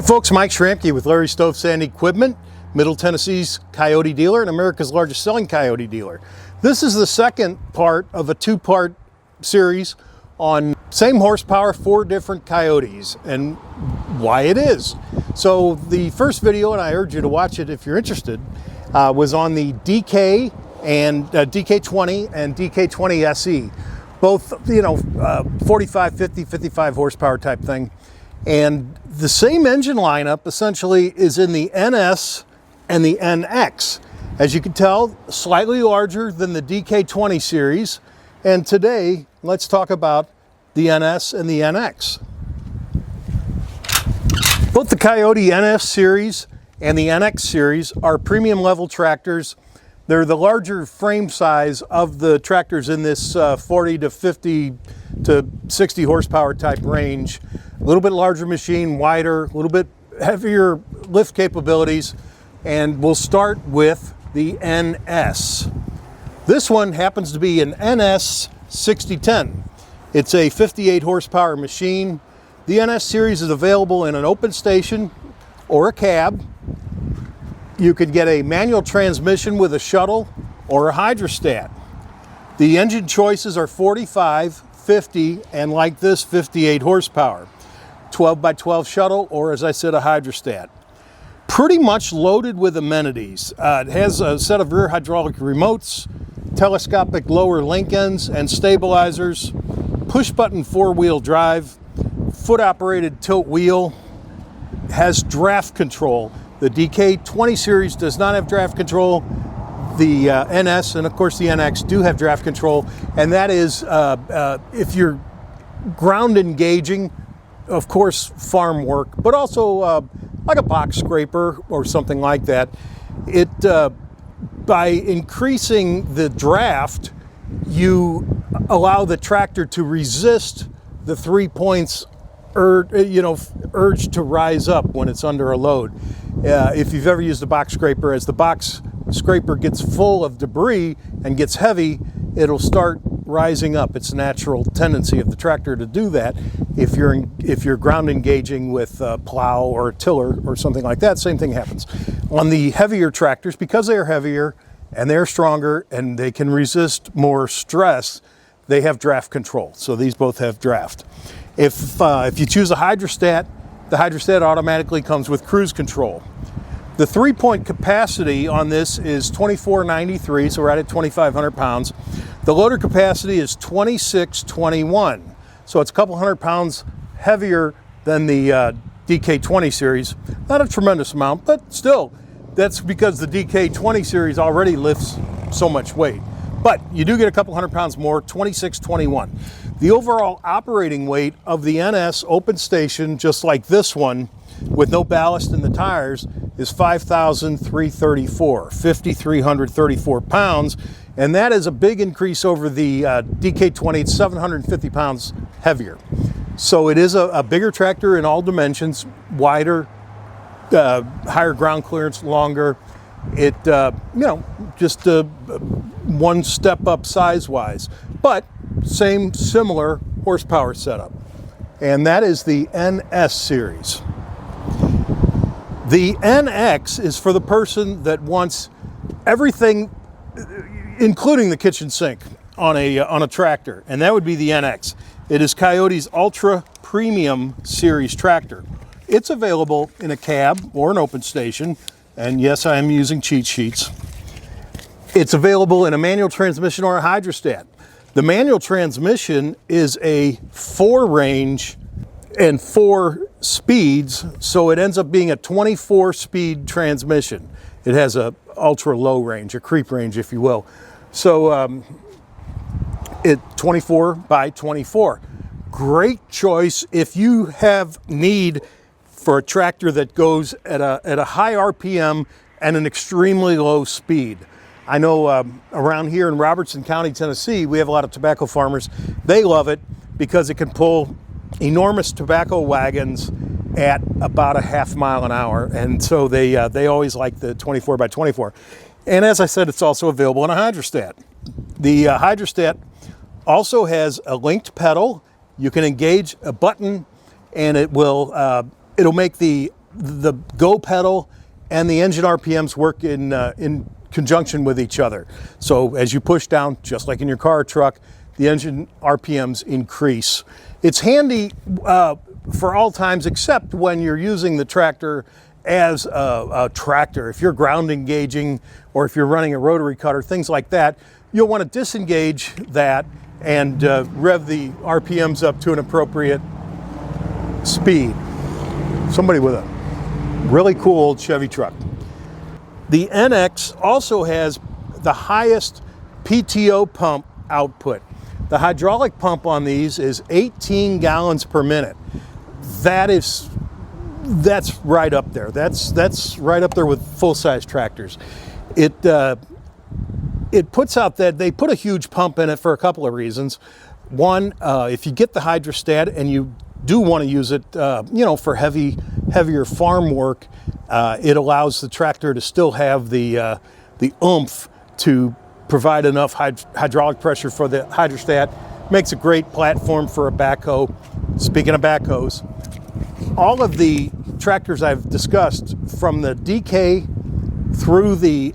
Folks, Mike Schramke with Larry Stove Sand Equipment, Middle Tennessee's Kioti dealer and America's largest selling Kioti dealer. This is the second part of a two-part series on same horsepower, 4 different Kiotis and why it is. So the first video, and I urge you to watch it if you're interested, was on the DK and DK20 and DK20 SE. Both, 45, 50, 55 horsepower type thing. And the same engine lineup essentially is in the NS and the NX. As you can tell, slightly larger than the DK20 series. And today, let's talk about the NS and the NX. Both the Kioti NS series and the NX series are premium level tractors. They're the larger frame size of the tractors in this 40 to 50 to 60 horsepower type range. A little bit larger machine, wider, a little bit heavier lift capabilities. And we'll start with the NS. This one happens to be an NS 6010. It's a 58 horsepower machine. The NS series is available in an open station or a cab. You could get a manual transmission with a shuttle or a hydrostat. The engine choices are 45, 50, and like this, 58 horsepower. 12 by 12 shuttle, or as I said, a hydrostat. Pretty much loaded with amenities. It has a set of rear hydraulic remotes, telescopic lower link ends and stabilizers, push button 4-wheel drive, foot operated tilt wheel, has draft control. The DK20 series does not have draft control. The NS and of course the NX do have draft control, and that is if you're ground engaging, of course farm work, but also like a box scraper or something like that. It by increasing the draft, you allow the tractor to resist the 3 points urge to rise up when it's under a load. If you've ever used a box scraper, as the box scraper gets full of debris and gets heavy, it'll start rising up. It's a natural tendency of the tractor to do that. If you're ground engaging with a plow or a tiller or something like that, same thing happens. On the heavier tractors, because they are heavier and they're stronger and they can resist more stress, they have draft control. So these both have draft. If you choose a hydrostat, the hydrostat automatically comes with cruise control. The 3-point capacity on this is 2493, so we're right at 2,500 pounds. The loader capacity is 2621, so it's a couple hundred pounds heavier than the DK20 series. Not a tremendous amount, but still, that's because the DK20 series already lifts so much weight. But you do get a couple hundred pounds more, 2621. The overall operating weight of the NS open station, just like this one, with no ballast in the tires, is 5,334, 5,334 pounds. And that is a big increase over the DK20. It's 750 pounds heavier. So it is a bigger tractor in all dimensions, wider, higher ground clearance, longer. It, just one step up size-wise, but similar horsepower setup. And that is the NS series. The NX is for the person that wants everything, including the kitchen sink, on a tractor, and that would be the NX. It is Kioti's Ultra Premium Series tractor. It's available in a cab or an open station, and yes, I am using cheat sheets. It's available in a manual transmission or a hydrostat. The manual transmission is a 4-range and 4 speeds, so it ends up being a 24-speed transmission. It has a ultra low range, a creep range, if you will. So it 24 by 24. Great choice if you have need for a tractor that goes at a high RPM and an extremely low speed. I know around here in Robertson County, Tennessee, we have a lot of tobacco farmers. They love it because it can pull enormous tobacco wagons at about a half mile an hour. And so they always like the 24 by 24. And as I said, it's also available in a hydrostat. The hydrostat also has a linked pedal. You can engage a button and it will it'll make the the go pedal and the engine RPMs work in conjunction with each other. So as you push down, just like in your car or truck, the engine RPMs increase. It's handy for all times except when you're using the tractor as a tractor. If you're ground engaging or if you're running a rotary cutter, things like that, you'll want to disengage that and rev the RPMs up to an appropriate speed. Somebody with a really cool old Chevy truck. The NX also has the highest PTO pump output. The hydraulic pump on these is 18 gallons per minute. That's right up there. That's right up there with full-size tractors. It puts out that they put a huge pump in it for a couple of reasons. One, if you get the hydrostat and you do want to use it, for heavier farm work, it allows the tractor to still have the oomph to provide enough hydraulic pressure for the hydrostat. Makes a great platform for a backhoe. Speaking of backhoes, all of the tractors I've discussed from the DK through the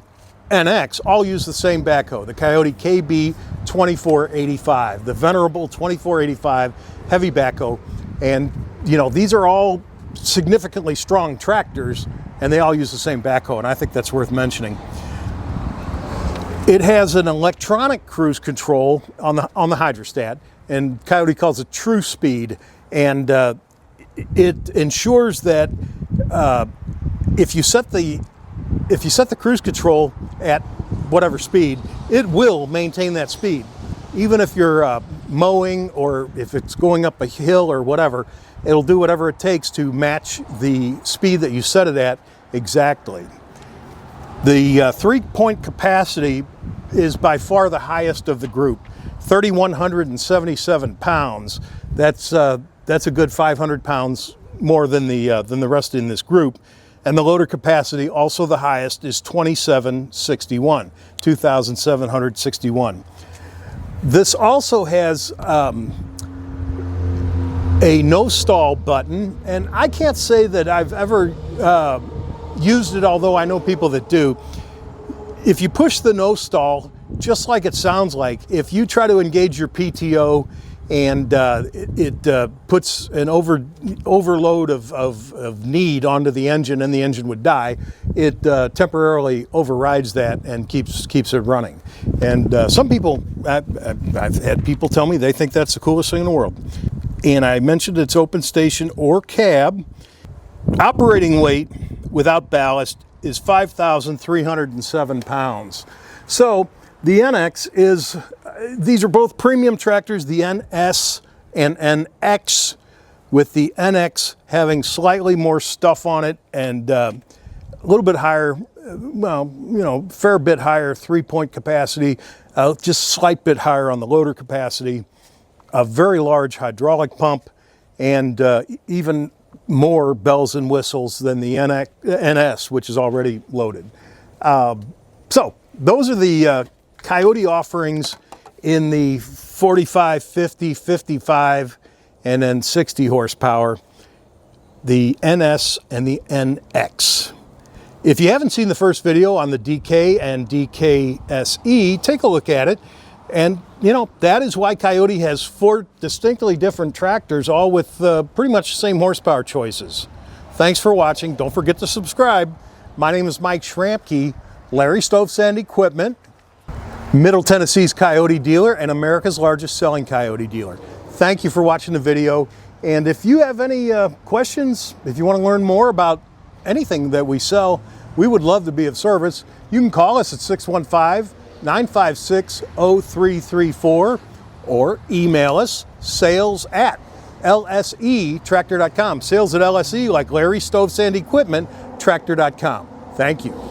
NX all use the same backhoe, the Kioti KB 2485, the venerable 2485 heavy backhoe. And these are all significantly strong tractors and they all use the same backhoe, and I think that's worth mentioning. It has an electronic cruise control on the hydrostat, and Kioti calls it true speed, and it ensures that if you set the cruise control at whatever speed, it will maintain that speed. Even if you're mowing or if it's going up a hill or whatever, it'll do whatever it takes to match the speed that you set it at exactly. The 3-point capacity is by far the highest of the group, 3,177 pounds. That's a good 500 pounds more than the rest in this group. And the loader capacity, also the highest, is 2,761. This also has a no stall button, and I can't say that I've ever used it, although I know people that do. If you push the no stall, just like it sounds like, if you try to engage your PTO and it puts an overload of need onto the engine and the engine would die, it temporarily overrides that and keeps it running. And some people, I've had people tell me they think that's the coolest thing in the world. And I mentioned it's open station or cab. Operating weight without ballast is 5,307 pounds. So the NX is, these are both premium tractors, the NS and NX, with the NX having slightly more stuff on it and a little bit higher, fair bit higher 3-point capacity, just slight bit higher on the loader capacity, a very large hydraulic pump, and even more bells and whistles than the NS, which is already loaded. So those are the Kioti offerings in the 45, 50, 55, and then 60 horsepower, the NS and the NX. If you haven't seen the first video on the DK and DKSE, take a look at it. And that is why Kioti has 4 distinctly different tractors, all with pretty much the same horsepower choices. Thanks for watching. Don't forget to subscribe. My name is Mike Schrampke, Larry Stove Sand Equipment, Middle Tennessee's Kioti dealer and America's largest selling Kioti dealer. Thank you for watching the video. And if you have any questions, if you want to learn more about anything that we sell, we would love to be of service. You can call us at 615-956-0334 or email us sales@lsetractor.com. Sales at LSE, like Larry Stove Sand Equipment, tractor.com. Thank you.